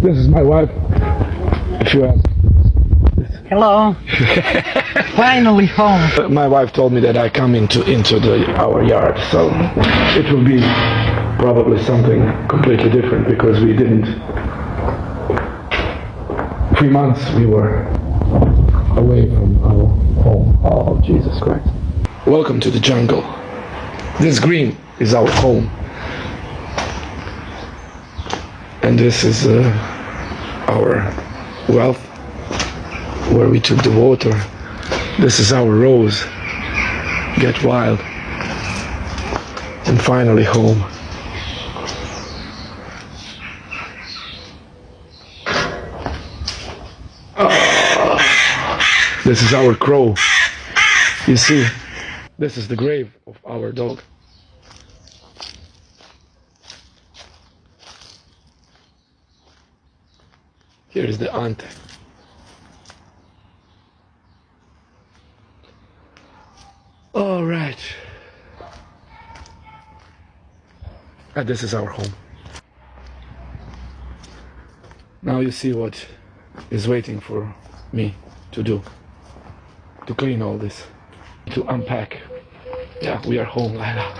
This is my wife, if you ask. Hello. Finally home. My wife told me that I come into our yard, so it will be probably something completely different because we didn't. 3 months we were away from our home. Oh, Jesus Christ. Welcome to the jungle. This green is our home. And this is our wealth, where we took the water. This is our rose. Get wild. And finally home. This is our crow. You see, this is the grave of our dog. Here is the ante. All right. And this is our home. Now you see what is waiting for me to do. To clean all this. To unpack. Yeah, we are home, Laila.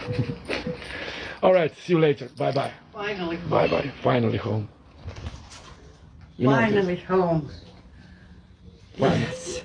All right, see you later. Bye-bye. Finally home. Bye-bye. Finally home. You know Finally home. Finally. Yes.